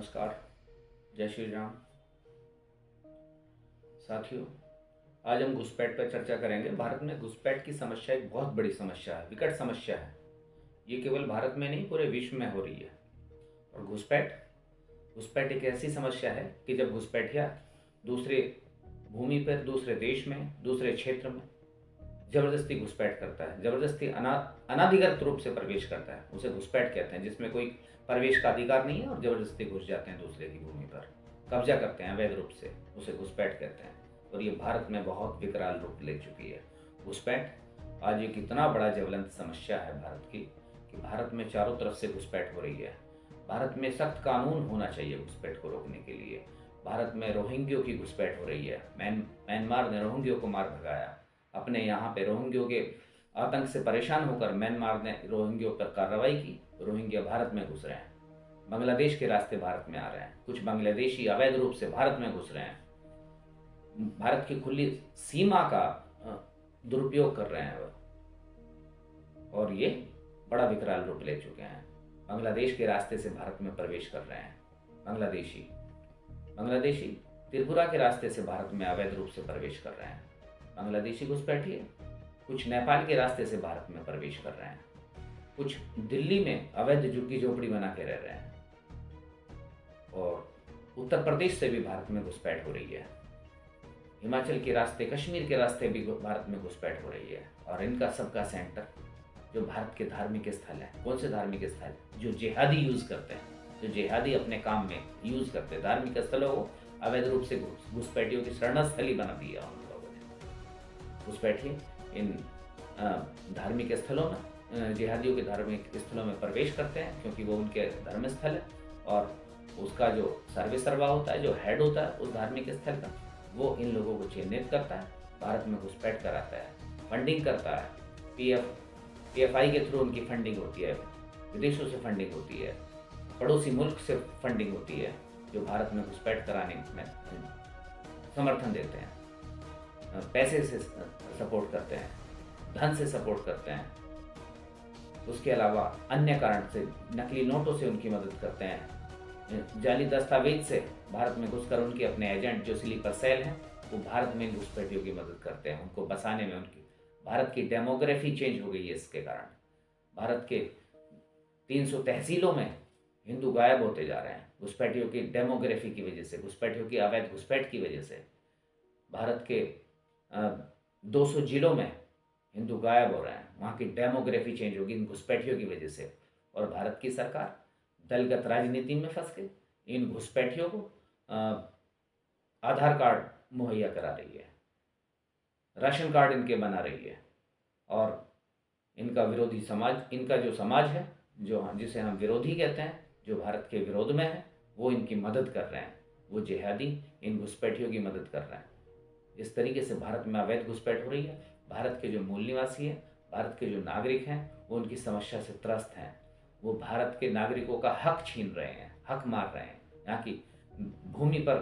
नमस्कार। जय श्री राम। साथियों, आज हम घुसपैठ पर चर्चा करेंगे। भारत में घुसपैठ की समस्या एक बहुत बड़ी समस्या है, विकट समस्या है। ये केवल भारत में नहीं, पूरे विश्व में हो रही है। और घुसपैठ घुसपैठ एक ऐसी समस्या है कि जब घुसपैठिया दूसरे भूमि पर, दूसरे देश में, दूसरे क्षेत्र में जबरदस्ती घुसपैठ करता है, जबरदस्ती अनाधिकृत रूप से प्रवेश करता है, उसे घुसपैठ कहते हैं। जिसमें कोई प्रवेश का अधिकार नहीं है और जबरदस्ती घुस जाते हैं दूसरे की भूमि पर, कब्जा करते हैं अवैध रूप से, उसे घुसपैठ कहते हैं। और ये भारत में बहुत विकराल रूप ले चुकी है। घुसपैठ आज एक इतना बड़ा ज्वलंत समस्या है भारत की कि भारत में चारों तरफ से घुसपैठ हो रही है। भारत में सख्त कानून होना चाहिए घुसपैठ को रोकने के लिए। भारत में रोहिंग्यों की घुसपैठ हो रही है। म्यांमार ने रोहिंग्यों को मार भगाया। अपने यहाँ पे रोहिंग्यों के आतंक से परेशान होकर म्यांमार ने रोहिंग्यों पर कार्रवाई की। रोहिंग्या भारत में घुस रहे हैं, बांग्लादेश के रास्ते भारत में आ रहे हैं। कुछ बांग्लादेशी अवैध रूप से भारत में घुस रहे हैं, भारत की खुली सीमा का दुरुपयोग कर रहे हैं और ये बड़ा विकराल रूप ले चुके हैं। बांग्लादेश के रास्ते से भारत में प्रवेश कर रहे हैं। बांग्लादेशी त्रिपुरा के रास्ते से भारत में अवैध रूप से प्रवेश कर रहे हैं। बांग्लादेशी घुसपैठिए कुछ नेपाल के रास्ते से भारत में प्रवेश कर रहे हैं। कुछ दिल्ली में अवैध झुग्गी झोपड़ी बना के रह रहे हैं। और उत्तर प्रदेश से भी भारत में घुसपैठ हो रही है। हिमाचल के रास्ते, कश्मीर के रास्ते भी भारत में घुसपैठ हो रही है। और इनका सबका सेंटर जो भारत के धार्मिक स्थल है। कौन से धार्मिक स्थल? जो जिहादी यूज करते हैं, जो जिहादी अपने काम में यूज करते हैं। धार्मिक स्थलों को अवैध रूप से घुसपैठियों की शरणस्थली बना दिया उन लोगों ने। घुसपैठिए इन धार्मिक स्थलों में, जिहादियों के धार्मिक स्थलों में प्रवेश करते हैं क्योंकि वो उनके धर्म स्थल है। और उसका जो सर्वे सर्वा होता है, जो हेड होता है उस धार्मिक स्थल का, वो इन लोगों को चिन्हित करता है, भारत में घुसपैठ कराता है, फंडिंग करता है। पीएफआई के थ्रू उनकी फंडिंग होती है, विदेशों से फंडिंग होती है, पड़ोसी मुल्क से फंडिंग होती है, जो भारत में घुसपैठ कराने में समर्थन देते हैं, पैसे से सपोर्ट करते हैं, धन से सपोर्ट करते हैं। उसके अलावा अन्य कारण से, नकली नोटों से उनकी मदद करते हैं। जाली दस्तावेज से भारत में घुसकर उनके अपने एजेंट जो स्लीपर सेल हैं, वो भारत में घुसपैठियों की मदद करते हैं, उनको बसाने में। उनकी भारत की डेमोग्राफी चेंज हो गई है इसके कारण। भारत के 300 तहसीलों में हिंदू गायब होते जा रहे हैं घुसपैठियों की डेमोग्राफी की वजह से, घुसपैठियों की अवैध घुसपैठ की वजह से। भारत के 200 जिलों में हिंदू गायब हो रहे हैं, वहाँ की डेमोग्राफी चेंज होगी इन घुसपैठियों की वजह से। और भारत की सरकार दलगत राजनीति में फंस के इन घुसपैठियों को आधार कार्ड मुहैया करा रही है, राशन कार्ड इनके बना रही है। और इनका विरोधी समाज, इनका जो समाज है, जो जिसे हम विरोधी कहते हैं, जो भारत के विरोध में है, वो इनकी मदद कर रहे हैं। वो जिहादी इन घुसपैठियों की मदद कर रहे हैं। इस तरीके से भारत में अवैध घुसपैठ हो रही है। भारत के जो मूल निवासी हैं, भारत के जो नागरिक हैं, वो उनकी समस्या से त्रस्त हैं। वो भारत के नागरिकों का हक छीन रहे हैं, हक मार रहे हैं, यहाँ की भूमि पर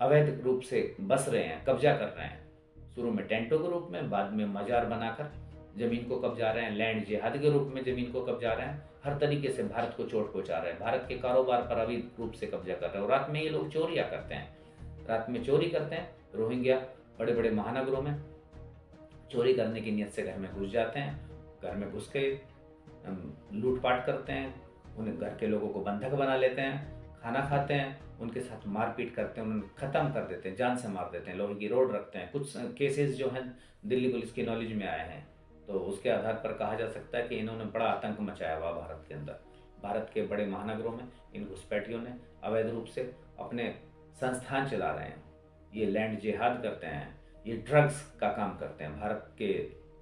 अवैध रूप से बस रहे हैं, कब्जा कर रहे हैं। शुरू में टेंटों के रूप में, बाद में मजार बनाकर जमीन को कब्जा रहे हैं, लैंड जिहाद के रूप में जमीन को कब्जा रहे हैं। हर तरीके से भारत को चोट पहुंचा रहे हैं, भारत के कारोबार पर अवैध रूप से कब्जा कर रहे हैं। और रात में ये लोग चोरियां करते हैं, रात में चोरी करते हैं। रोहिंग्या बड़े बड़े महानगरों में चोरी करने की नीयत से घर में घुस जाते हैं, घर में घुस के लूटपाट करते हैं, उन्हें घर के लोगों को बंधक बना लेते हैं, खाना खाते हैं, उनके साथ मारपीट करते हैं, उन्हें ख़त्म कर देते हैं, जान से मार देते हैं, लोहे की रोड रखते हैं। कुछ केसेस जो हैं दिल्ली पुलिस की नॉलेज में आए हैं, तो उसके आधार पर कहा जा सकता है कि इन्होंने बड़ा आतंक मचाया हुआ भारत के अंदर। भारत के बड़े महानगरों में इन घुसपैठियों ने अवैध रूप से अपने संस्थान चला रहे हैं। ये लैंड जिहाद करते हैं, ये ड्रग्स का काम करते हैं, भारत के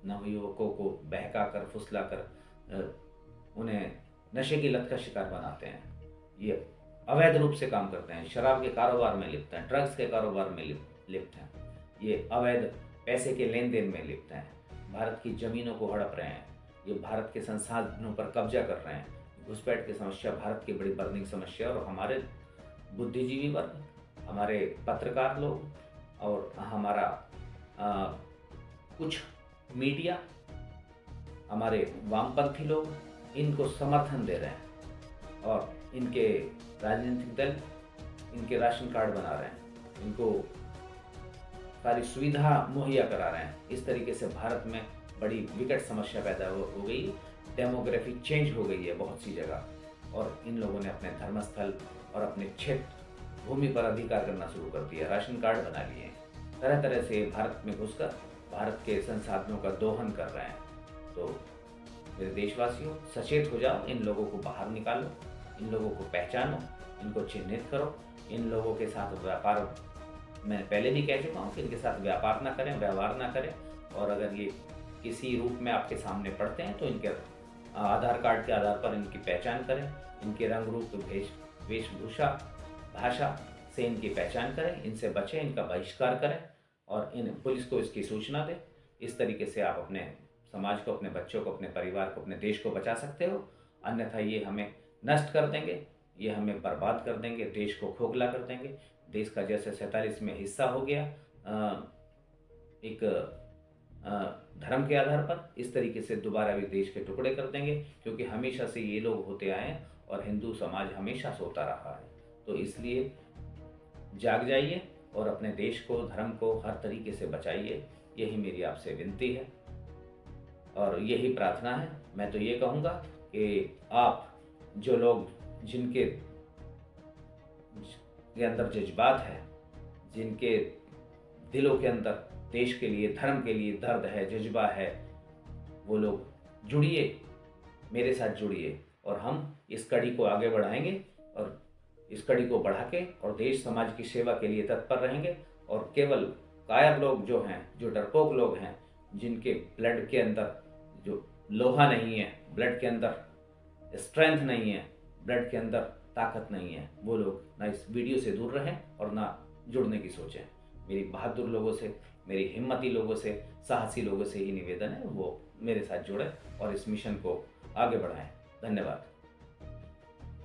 नवयुवकों को बहका कर, फुसला कर उन्हें नशे की लत का शिकार बनाते हैं। ये अवैध रूप से काम करते हैं, शराब के कारोबार में लिप्त हैं, ड्रग्स के कारोबार में लिप्त हैं, ये अवैध पैसे के लेन देन में लिप्त हैं, भारत की ज़मीनों को हड़प रहे हैं, ये भारत के संसाधनों पर कब्जा कर रहे हैं। घुसपैठ की समस्या भारत की बड़ी बर्निंग समस्या। और हमारे बुद्धिजीवी वर्ग, हमारे पत्रकार लोग और हमारा कुछ मीडिया, हमारे वामपंथी लोग इनको समर्थन दे रहे हैं और इनके राजनीतिक दल इनके राशन कार्ड बना रहे हैं, इनको सारी सुविधा मुहैया करा रहे हैं। इस तरीके से भारत में बड़ी विकट समस्या पैदा हो गई। डेमोग्राफी चेंज हो गई है बहुत सी जगह, और इन लोगों ने अपने धर्मस्थल और अपने क्षेत्र भूमि पर अधिकार करना शुरू कर दिया, राशन कार्ड बना लिए हैं, तरह तरह से भारत में घुसकर भारत के संसाधनों का दोहन कर रहे हैं। तो मेरे देशवासियों, सचेत हो जाओ, इन लोगों को बाहर निकालो, इन लोगों को पहचानो, इनको चिन्हित करो। इन लोगों के साथ व्यापार, मैं पहले भी कह चुका हूँ कि इनके साथ व्यापार ना करें, व्यवहार ना करें। और अगर ये किसी रूप में आपके सामने पड़ते हैं तो इनके आधार कार्ड के आधार पर इनकी पहचान करें, इनके रंग रूप, वेशभूषा, भाषा से इनकी पहचान करें, इनसे बचें, इनका बहिष्कार करें और इन पुलिस को इसकी सूचना दें। इस तरीके से आप अपने समाज को, अपने बच्चों को, अपने परिवार को, अपने देश को बचा सकते हो। अन्यथा ये हमें नष्ट कर देंगे, ये हमें बर्बाद कर देंगे, देश को खोखला कर देंगे। देश का जैसे 47 में हिस्सा हो गया एक धर्म के आधार पर, इस तरीके से दोबारा भी देश के टुकड़े कर देंगे, क्योंकि हमेशा से ये लोग होते आए हैं और हिंदू समाज हमेशा सोता रहा है। तो इसलिए जाग जाइए और अपने देश को, धर्म को हर तरीके से बचाइए। यही मेरी आपसे विनती है और यही प्रार्थना है। मैं तो ये कहूँगा कि आप जो लोग, जिनके के अंदर जज्बात है, जिनके दिलों के अंदर देश के लिए, धर्म के लिए दर्द है, जज्बा है, वो लोग जुड़िए, मेरे साथ जुड़िए और हम इस कड़ी को आगे बढ़ाएंगे और इस कड़ी को बढ़ा के और देश समाज की सेवा के लिए तत्पर रहेंगे। और केवल कायर लोग जो हैं, जो डरपोक लोग हैं, जिनके ब्लड के अंदर जो लोहा नहीं है, ब्लड के अंदर स्ट्रेंथ नहीं है, ब्लड के अंदर ताकत नहीं है, वो लोग ना इस वीडियो से दूर रहें और ना जुड़ने की सोचें। मेरी बहादुर लोगों से, मेरी हिम्मती लोगों से, साहसी लोगों से ही निवेदन है, वो मेरे साथ जुड़े और इस मिशन को आगे बढ़ाएं। धन्यवाद।